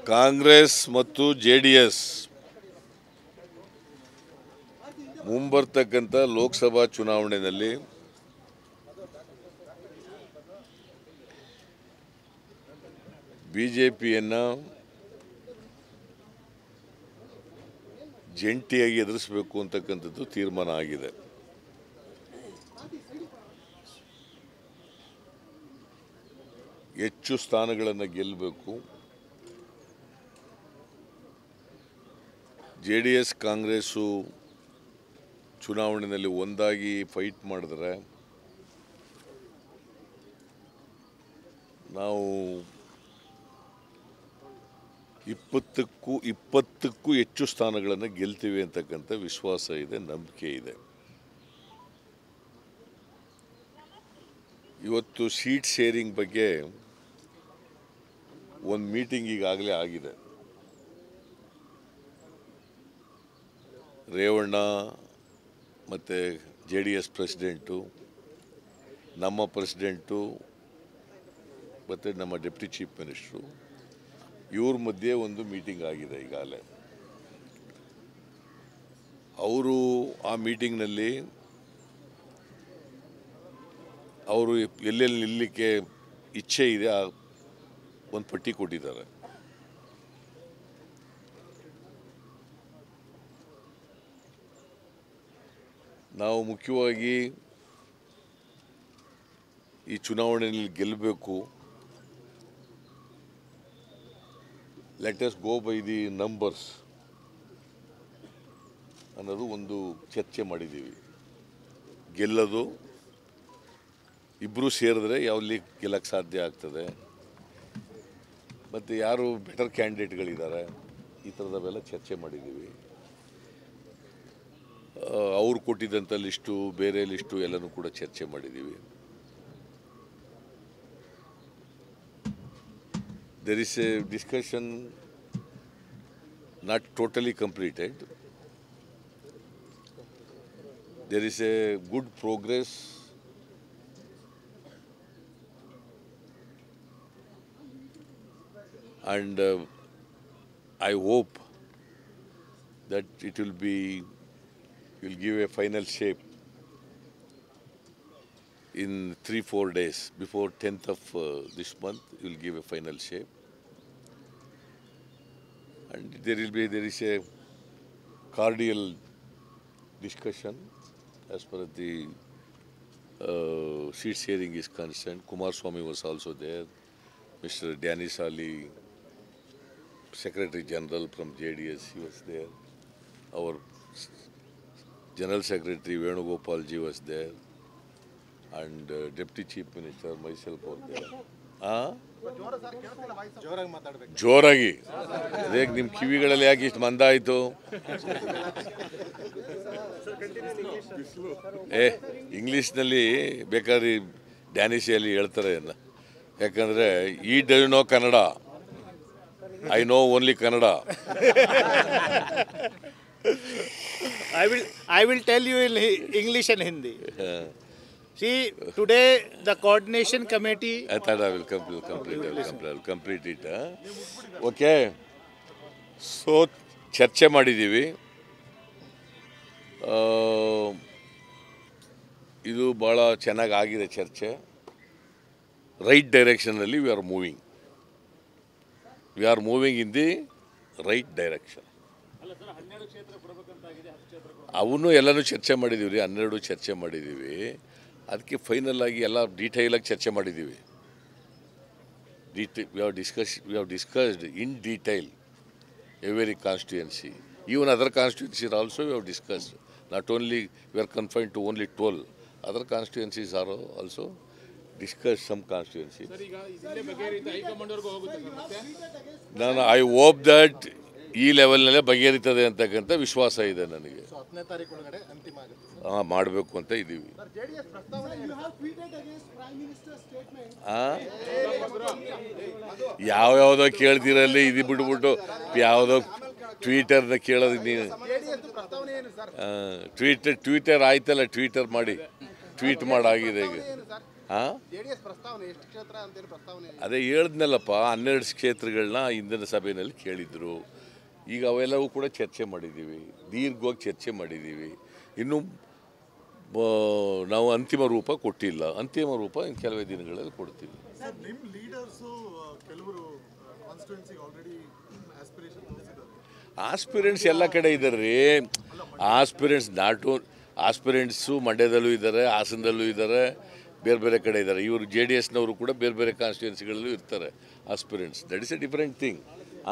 ಕಾಂಗ್ರೆಸ್ ಮತ್ತು ಜೆಡಿಎಸ್ ಮುಂಬರ್ತಕ್ಕಂಥ ಲೋಕಸಭಾ ಚುನಾವಣೆಯಲ್ಲಿ ಬಿಜೆಪಿಯನ್ನು ಜಂಟಿಯಾಗಿ ಎದುರಿಸಬೇಕು ಅಂತಕ್ಕಂಥದ್ದು ತೀರ್ಮಾನ ಆಗಿದೆ. ಹೆಚ್ಚು ಸ್ಥಾನಗಳನ್ನು ಗೆಲ್ಲಬೇಕು. ಜೆಡಿಎಸ್ ಕಾಂಗ್ರೆಸ್ಸು ಚುನಾವಣೆಯಲ್ಲಿ ಒಂದಾಗಿ ಫೈಟ್ ಮಾಡಿದ್ರೆ ನಾವು 20ಕ್ಕೂ ಹೆಚ್ಚು ಸ್ಥಾನಗಳನ್ನು ಗೆಲ್ತೀವಿ ಅಂತಕ್ಕಂಥ ವಿಶ್ವಾಸ ಇದೆ, ನಂಬಿಕೆ ಇದೆ. ಇವತ್ತು ಸೀಟ್ ಶೇರಿಂಗ್ ಬಗ್ಗೆ ಒಂದು ಮೀಟಿಂಗ್ ಈಗಾಗಲೇ ಆಗಿದೆ. ರೇವಣ್ಣ ಮತ್ತು ಜೆಡಿಎಸ್ ಪ್ರೆಸಿಡೆಂಟು, ನಮ್ಮ ಪ್ರೆಸಿಡೆಂಟು ಮತ್ತು ನಮ್ಮ ಡೆಪ್ಟಿ ಚೀಫ್ ಮಿನಿಸ್ಟ್ರು ಇವ್ರ ಮಧ್ಯೆ ಒಂದು ಮೀಟಿಂಗ್ ಆಗಿದೆ ಈಗಾಗಲೇ. ಅವರು ಆ ಮೀಟಿಂಗ್ನಲ್ಲಿ ಅವರು ಎಲ್ಲೆಲ್ಲಿ ನಿಲ್ಲಲಿಕ್ಕೆ ಇಚ್ಛೆ ಇದೆ ಆ ಒಂದು ಪಟ್ಟಿ ಕೊಟ್ಟಿದ್ದಾರೆ. ನಾವು ಮುಖ್ಯವಾಗಿ ಈ ಚುನಾವಣೆಯಲ್ಲಿ ಗೆಲ್ಲಬೇಕು. Let us go by the numbers ಅನ್ನೋದು ಒಂದು ಚರ್ಚೆ ಮಾಡಿದ್ದೀವಿ. ಗೆಲ್ಲೋದು ಇಬ್ಬರು ಸೇರಿದ್ರೆ ಯಾವಲ್ಲಿ ಗೆಲ್ಲಕ್ಕೆ ಸಾಧ್ಯ ಆಗ್ತದೆ ಮತ್ತು ಯಾರು ಬೆಟರ್ ಕ್ಯಾಂಡಿಡೇಟ್ಗಳಿದ್ದಾರೆ ಈ ಥರದವೆಲ್ಲ ಚರ್ಚೆ ಮಾಡಿದ್ದೀವಿ. ಅವ್ರು ಕೊಟ್ಟಿದ್ದಂಥ ಲಿಸ್ಟು, ಬೇರೆ ಲಿಸ್ಟು ಎಲ್ಲನೂ ಕೂಡ ಚರ್ಚೆ ಮಾಡಿದ್ದೀವಿ. There is a discussion not totally completed. There is a good progress and I hope that it will give a final shape in 3-4 days. Before 10th of this month, it will give a final shape. And there is a cordial discussion as far as the seat sharing is concerned. Kumaraswamy was also there. Mr. Danny Sali, Secretary General from JDS, he was there. Our General Secretary Venugopal ji was there. And Deputy Chief Minister, myself were there. ಜೋರಾಗಿ ಅದೇ ನಿಮ್ಮ ಕಿವಿಗಳಲ್ಲಿ ಯಾಕೆ ಇಷ್ಟು ಮಂದ ಆಯಿತು? ಇಂಗ್ಲೀಷ್ನಲ್ಲಿ ಬೇಕಾದ್ರೆ ಡ್ಯಾನಿಶಿಯಲ್ಲಿ ಹೇಳ್ತಾರೆ ಅನ್ನ. ಯಾಕಂದರೆ ಈ do know Kannada, I know only Kannada. I will tell you in English and Hindi. See, today the coordination committee. I thought I will complete it. Okay. So, ಚರ್ಚೆ ಮಾಡಿದ್ದೀವಿ. ಇದು ಭಾಳ ಚೆನ್ನಾಗಿ ಆಗಿದೆ ಚರ್ಚೆ. ರೈಟ್ ಡೈರೆಕ್ಷನಲ್ಲಿ we are moving in the right direction. ಅವನು ಎಲ್ಲನೂ ಚರ್ಚೆ ಮಾಡಿದ್ದೀವಿ ರೀ, 12 ಚರ್ಚೆ ಮಾಡಿದ್ದೀವಿ. ಅದಕ್ಕೆ ಫೈನಲ್ ಆಗಿ ಎಲ್ಲ ಡೀಟೇಲಾಗಿ ಚರ್ಚೆ ಮಾಡಿದ್ದೀವಿ. We have discussed in detail every constituency. Even other constituencies also we have discussed. Not only we are confined to only 12. Other constituencies are also discussed some constituencies. I hope that ಈ ಲೆವೆಲ್ನಲ್ಲೇ ಬಗೆಹರಿತದೆ ಅಂತಕ್ಕಂಥ ವಿಶ್ವಾಸ ಇದೆ ನನಗೆ. ಮಾಡಬೇಕು ಅಂತ ಇದ್ದೀವಿ. ಯಾವ್ಯಾವುದೋ ಕೇಳ್ತಿರಲ್ಲಿ ಇದು ಬಿಟ್ಬಿಟ್ಟು ಯಾವುದೋ ಟ್ವೀಟರ್ನ ಕೇಳೋದು ನೀನು. ಟ್ವೀಟರ್ ಆಯ್ತಲ್ಲ, ಟ್ವೀಟರ್ ಮಾಡಿ ಟ್ವೀಟ್ ಮಾಡಾಗಿದೆ ಈಗ. ಹಾಂ ಜೆಡಿಎಸ್ ಪ್ರಸ್ತಾವನೆ ಎಷ್ಟು ಕ್ಷೇತ್ರ ಅಂತೇಳಿ ಪ್ರಸ್ತಾವನೆ ಅದೇ ಹೇಳ್ದ್ನಲ್ಲಪ್ಪ 12 ಕ್ಷೇತ್ರಗಳನ್ನ ಹಿಂದಿನ ಸಭೆಯಲ್ಲಿ ಕೇಳಿದರು. ಈಗ ಅವೆಲ್ಲವೂ ಕೂಡ ಚರ್ಚೆ ಮಾಡಿದ್ದೀವಿ, ದೀರ್ಘವಾಗಿ ಚರ್ಚೆ ಮಾಡಿದ್ದೀವಿ. ಇನ್ನು ನಾವು ಅಂತಿಮ ರೂಪ ಕೊಟ್ಟಿಲ್ಲ. ಅಂತಿಮ ರೂಪ ಇನ್ನು ಕೆಲವೇ ದಿನಗಳಲ್ಲಿ ಕೊಡ್ತೀವಿ. ನಿಮ್ಮ ಲೀಡರ್ಸು ಕೆಲವರು ಕಾನ್ಸ್ಟಿಟ್ಯೂನ್ಸಿಗೆ ಆಲ್ರೆಡಿ ಆಸ್ಪಿರೇಷನ್ ತೋರಿಸಿದ್ದಾರೆ. ಆಸ್ಪಿರೆಂಟ್ಸ್ ಎಲ್ಲ ಕಡೆ ಇದ್ದಾರೆ ರೀ. ಆಸ್ಪಿರೆಂಟ್ಸು ಮಂಡ್ಯದಲ್ಲೂ ಇದ್ದಾರೆ, ಹಾಸನದಲ್ಲೂ ಇದ್ದಾರೆ, ಬೇರೆ ಬೇರೆ ಕಡೆ ಇದ್ದಾರೆ. ಇವರು JDSನವರು ಕೂಡ ಬೇರೆ ಬೇರೆ ಕಾನ್ಸ್ಟಿಟ್ಯೂನ್ಸಿಗಳಲ್ಲೂ ಇರ್ತಾರೆ aspirants. That is A different thing.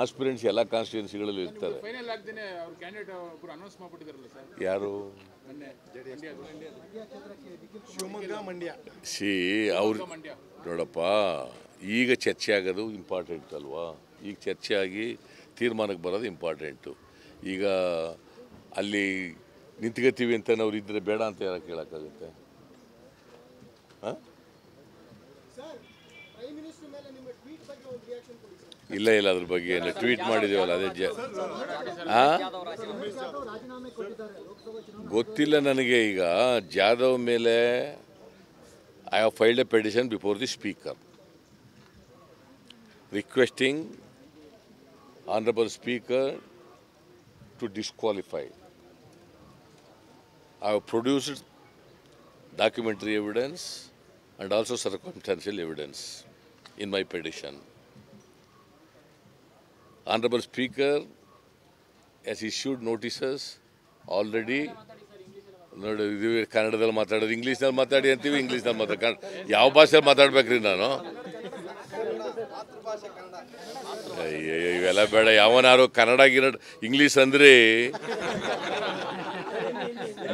Aspirants ಎಲ್ಲ ಕಾನ್ಸ್ಟಿಟ್ಯೂನ್ಸಿಗಳಲ್ಲೂ ಇರ್ತಾರೆ. ಫೈನಲ್ ಆಗ್ದೇನೆ ಅವ್ರ ಕ್ಯಾಂಡಿಡೇಟ್ ಒಬ್ಬರು ಅನೌನ್ಸ್ ಮಾಡ್ಬಿಟ್ಟಿದಾರಲ್ಲ ಸರ್ ಯಾರು ಶಿವಮೊಗ್ಗ ಮಂಡ್ಯ ಅವ್ರು ನೋಡಪ್ಪ, ಈಗ ಚರ್ಚೆ ಆಗೋದು ಇಂಪಾರ್ಟೆಂಟ್ ಅಲ್ವಾ? ಈಗ ಚರ್ಚೆ ಆಗಿ ತೀರ್ಮಾನಕ್ಕೆ ಬರೋದು ಇಂಪಾರ್ಟೆಂಟು. ಈಗ ಅಲ್ಲಿ ನಿಂತ್ಕೋತೀವಿ ಅಂತ ಅವ್ರು ಇದ್ದರೆ ಬೇಡ ಅಂತ ಯಾರು ಕೇಳೋಕ್ಕಾಗುತ್ತೆ? ಹಾಂ, ಇಲ್ಲ ಅದ್ರ ಬಗ್ಗೆ ಏನು ಟ್ವೀಟ್ ಮಾಡಿದ್ದೀವಲ್ಲ ಅದೇ ಹಾಂ ಗೊತ್ತಿಲ್ಲ ನನಗೆ. ಈಗ ಜಾಧವ್ ಮೇಲೆ I have filed a petition before the speaker requesting honourable speaker to disqualify. I have produced documentary evidence and also circumstantial evidence in my petition. Honorable Speaker has issued notices already. ನೋಡಿ, ಇದು ಕನ್ನಡದಲ್ಲಿ ಮಾತಾಡೋದು, ಇಂಗ್ಲೀಷ್ನಲ್ಲಿ ಮಾತಾಡಿ ಅಂತೀವಿ, ಇಂಗ್ಲೀಷ್ನಲ್ಲಿ ಮಾತಾಡಿ ಯಾವ ಭಾಷೆಯಲ್ಲಿ ಮಾತಾಡ್ಬೇಕ್ರಿ ನಾನು? ಅಯ್ಯೋ, ಇವೆಲ್ಲ ಬೇಡ. ಯಾವನಾರು ಕನ್ನಡ ಇಂಗ್ಲೀಷ್ ಅಂದರೆ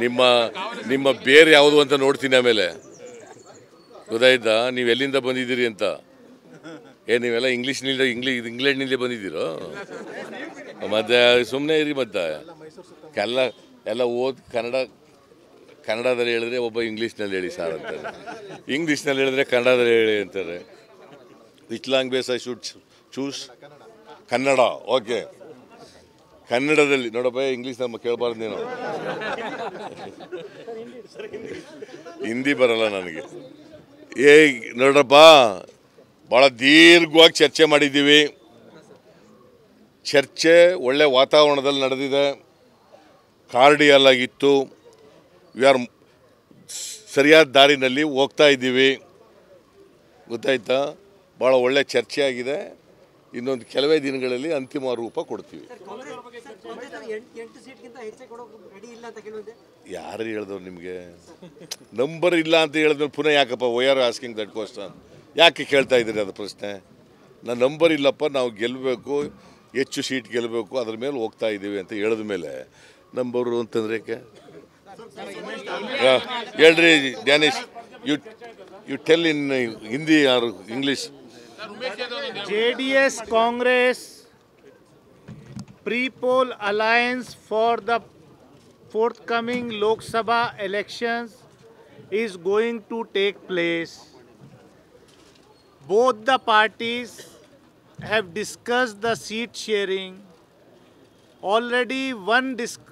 ನಿಮ್ಮ ಬೇರೆ ಯಾವುದು ಅಂತ ನೋಡ್ತೀನಿ. ಆಮೇಲೆ ಗೊತ್ತಾಯ್ತಾ ನೀವು ಎಲ್ಲಿಂದ ಬಂದಿದ್ದೀರಿ ಅಂತ. ನೀವೆಲ್ಲ ಇಂಗ್ಲೆಂಡ್ನಿಂದ ಬಂದಿದ್ದೀರೋ? ಮತ್ತೆ ಸುಮ್ಮನೆ ಇರಿ. ಮತ್ತೆ ಎಲ್ಲ ಕನ್ನಡದಲ್ಲಿ ಹೇಳಿದ್ರೆ ಒಬ್ಬ ಇಂಗ್ಲೀಷ್ನಲ್ಲಿ ಹೇಳಿ ಸಾರ್ ಅಂತಾರೆ, ಇಂಗ್ಲೀಷ್ನಲ್ಲಿ ಹೇಳಿದ್ರೆ ಕನ್ನಡದಲ್ಲಿ ಹೇಳಿ ಅಂತಾರೆ. Which language I should choose? Kannada. Okay, ಕನ್ನಡದಲ್ಲಿ ನೋಡಪ್ಪ. ಇಂಗ್ಲೀಷ್ ನಮ್ಮ ಕೇಳಬಾರ್ದು ನೀನು. ಹಿಂದಿ ಬರಲ್ಲ ನನಗೆ. ನೋಡ್ರಪ್ಪ, ಭಾಳ ದೀರ್ಘವಾಗಿ ಚರ್ಚೆ ಮಾಡಿದ್ದೀವಿ. ಚರ್ಚೆ ಒಳ್ಳೆ ವಾತಾವರಣದಲ್ಲಿ ನಡೆದಿದೆ, ಕಾರ್ಡಿಯಲ್ ಆಗಿತ್ತು. ಸರಿಯಾದ ದಾರಿನಲ್ಲಿ ಹೋಗ್ತಾ ಇದ್ದೀವಿ. ಗೊತ್ತಾಯ್ತಾ? ಭಾಳ ಒಳ್ಳೆ ಚರ್ಚೆ ಆಗಿದೆ. ಇನ್ನೊಂದು ಕೆಲವೇ ದಿನಗಳಲ್ಲಿ ಅಂತಿಮ ರೂಪ ಕೊಡ್ತೀವಿ. ಯಾರು ಹೇಳಿದವ್ರು ನಿಮಗೆ? ನಂಬರ್ ಇಲ್ಲ ಅಂತ ಹೇಳಿದ್ಮೇಲೆ ಪುನಃ ಯಾಕಪ್ಪ why are asking that question? ಯಾಕೆ ಕೇಳ್ತಾ ಇದ್ದೀರಿ ಅದು ಪ್ರಶ್ನೆ? ನಾನು ನಂಬರ್ ಇಲ್ಲಪ್ಪ, ನಾವು ಗೆಲ್ಲಬೇಕು, ಹೆಚ್ಚು ಸೀಟ್ ಗೆಲ್ಲಬೇಕು, ಅದ್ರ ಮೇಲೆ ಹೋಗ್ತಾ ಇದ್ದೀವಿ ಅಂತ ಹೇಳಿದ ಮೇಲೆ ನಂಬರು ಅಂತಂದ್ರೆ ಯಾಕೆ? ಹೇಳ್ರಿ Danish, you tell in Hindi or English. JDS Congress pre-poll alliance for the forthcoming Lok Sabha elections is going to take place. Both the parties have discussed the seat sharing. Already one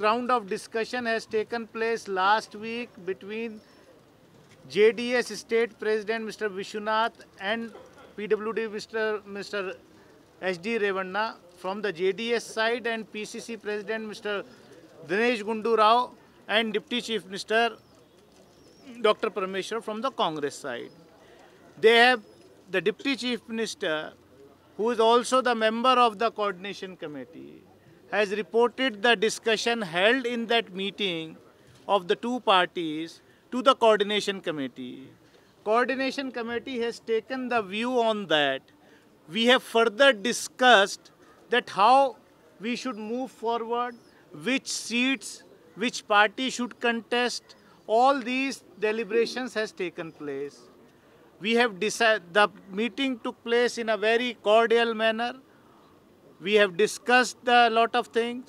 round of discussion has taken place last week between JDS State President Mr. Vishwanath and PWD Mr. SD Revanna from the JDS side, and PCC President Mr. Dinesh Gundu Rao and Deputy Chief Minister Dr. Parameshwar from the Congress side. They have the Deputy Chief Minister, who is also the member of the Coordination Committee, has reported the discussion held in that meeting of the two parties to the Coordination Committee. Coordination Committee has taken the view on that. We have further discussed that how we should move forward, which seats, which party should contest. All these deliberations has taken place. We have decided, the meeting took place in a very cordial manner. We have discussed a lot of things.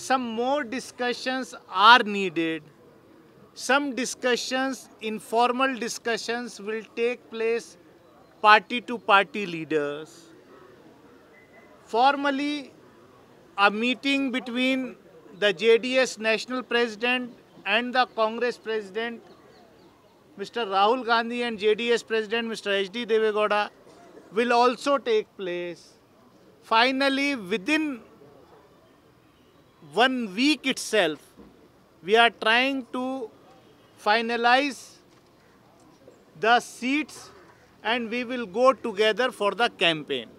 Some more discussions are needed. Some discussions, informal discussions, will take place party to party leaders. Formally, a meeting between the JDS national president and the Congress president Mr. Rahul Gandhi and JDS President Mr. H.D. Devegowda will also take place. Finally, within 1 week itself, we are trying to finalize the seats and we will go together for the campaign.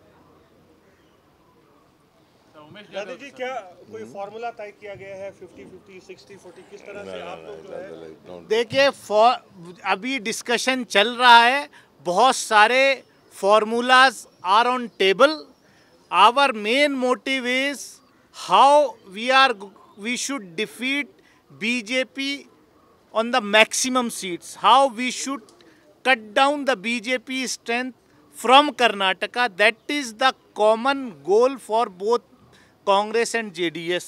दादा जी क्या कोई formula तय किया गया है 50-50, 60-40 किस तरह से आप लोग जो है देखिए अभी डिस्कशन चल रहा है, बहुत सारे formulas are on table. Our main motive is how we should defeat BJP on the maximum seats, how we should cut down the BJP strength from Karnataka. That is the common goal for both Congress and JDS.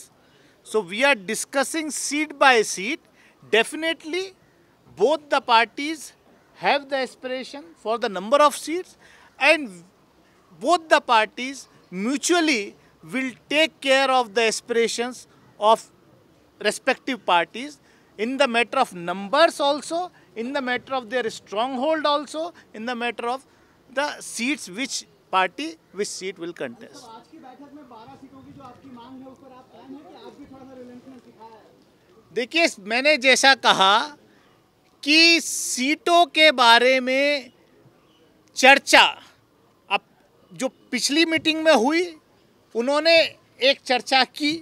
So we are discussing seat by seat. Definitely both the parties have the aspiration for the number of seats, and both the parties mutually will take care of the aspirations of respective parties in the matter of numbers also, in the matter of their stronghold also, in the matter of the seats which party, which seat will contest. आज की बैठक में 12 सीटों की जो आपकी मांग है उस पर आप कायम हैं कि आप भी थोड़ा सा रिलेंटमेंट दिखाया है? देखिए, मैंने जैसा कहा कि सीटों के बारे में चर्चा अब जो पिछली मीटिंग में हुई, उन्होंने एक चर्चा की.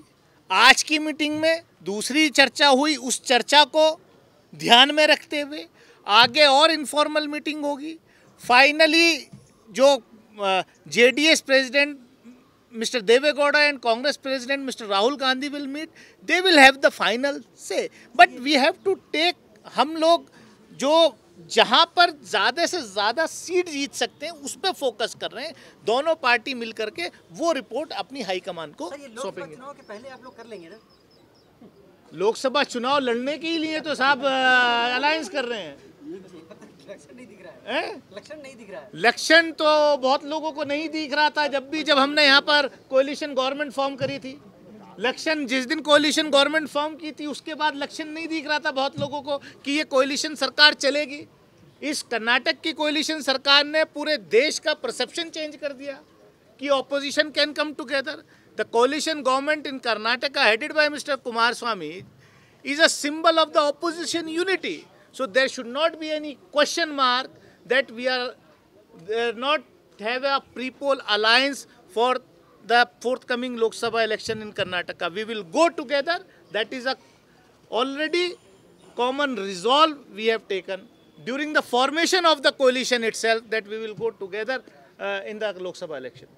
आज की मीटिंग में दूसरी चर्चा हुई. उस चर्चा को ध्यान में रखते हुए आगे और इनफॉर्मल मीटिंग होगी. फाइनली जो JDS president mister Deve Gowda and Congress president mister Rahul Gandhi will meet, they will have the final say. But we have to take, हम लोग जो जहां पर ज़्यादा से ज़्यादा सीट जीत सकते हैं उस पर फोकस कर रहे हैं. दोनों पार्टी मिल करके वो रिपोर्ट अपनी हाईकमान को सौंपेंगे. चुनाव के पहले आप लोग कर लेंगे ना? लोकसभा चुनाव लड़ने के लिए तो साहब अलायंस कर रहे हैं. लक्षण नहीं दिख रहा है. लक्षण नहीं दिख रहा है. लक्षण तो बहुत लोगों को नहीं दिख रहा था जब हमने यहाँ पर कोalition गवर्नमेंट फॉर्म करी थी. लक्षण जिस दिन कोalition गवर्नमेंट फॉर्म की थी उसके बाद लक्षण नहीं दिख रहा था बहुत लोगों को कि ये कोalition सरकार चलेगी. इस कर्नाटक की कोalition सरकार ने पूरे देश का परसेप्शन चेंज कर दिया कि opposition can come together. The coalition government in Karnataka headed by Mr. Kumaraswamy is a symbol of the opposition unity. So there should not be any question mark that we are not have a pre-poll alliance for the forthcoming Lok Sabha election in Karnataka. We will go together. That is a already common resolve we have taken during the formation of the coalition itself, that we will go together in the Lok Sabha election.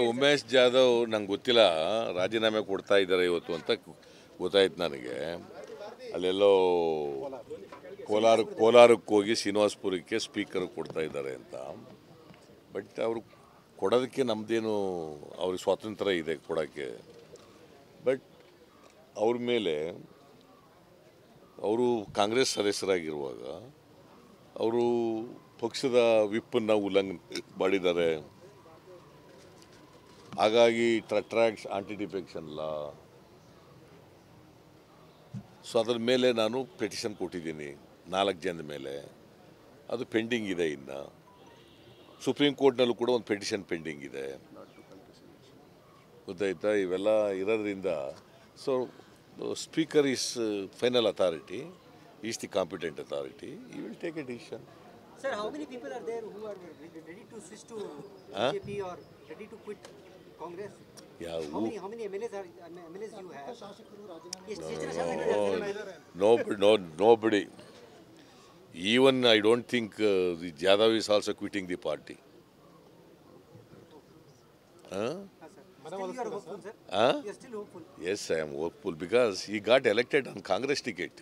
Umesh Jadhav ನಂಗೆ ಗೊತ್ತಿಲ್ಲ, ರಾಜೀನಾಮೆ ಕೊಡ್ತಾ ಇದ್ದಾರೆ ಇವತ್ತು ಅಂತ ಗೊತ್ತಾಯ್ತು ನನಗೆ. ಅಲ್ಲೆಲ್ಲೋ ಕೋಲಾರಕ್ಕೆ ಹೋಗಿ ಶ್ರೀನಿವಾಸಪುರಕ್ಕೆ ಸ್ಪೀಕರ್ ಕೊಡ್ತಾ ಇದ್ದಾರೆ ಅಂತ. ಬಟ್ ಅವರು ಕೊಡೋದಕ್ಕೆ ನಮ್ಮದೇನು ಅವ್ರಿಗೆ ಸ್ವಾತಂತ್ರ್ಯ ಇದೆ ಕೊಡೋಕ್ಕೆ. ಬಟ್ ಅವ್ರ ಮೇಲೆ ಅವರು ಕಾಂಗ್ರೆಸ್ ಸದಸ್ಯರಾಗಿರುವಾಗ ಅವರು ಪಕ್ಷದ ವಿಪ್ಪನ್ನು ಉಲ್ಲಂಘನೆ ಮಾಡಿದ್ದಾರೆ. ಹಾಗಾಗಿ ಟ್ರಾಕ್ಸ್ ಆಂಟಿ ಡಿಫೆಕ್ಷನ್ ಲಾ, ಸೊ ಅದ್ರ ಮೇಲೆ ನಾನು ಪೆಟಿಷನ್ ಕೊಟ್ಟಿದ್ದೀನಿ 4 ಜನದ ಮೇಲೆ. ಅದು ಪೆಂಡಿಂಗ್ ಇದೆ. ಇನ್ನು ಸುಪ್ರೀಂ ಕೋರ್ಟ್ನಲ್ಲೂ ಕೂಡ ಒಂದು ಪೆಟಿಷನ್ ಪೆಂಡಿಂಗ್ ಇದೆ, ಗೊತ್ತಾಯ್ತಾ. ಇವೆಲ್ಲ ಇರೋದ್ರಿಂದ so speaker is final authority, is the competent authority. He will take a decision. Sir, how many people are there who are ready to switch to BJP or ready to quit Congress? Yeah, How many MLAs you have? Nobody. Even I don't think the Jadhav is also quitting the party. Still you are hopeful, sir? You are still hopeful? Yes, I am hopeful because he got elected on Congress ticket.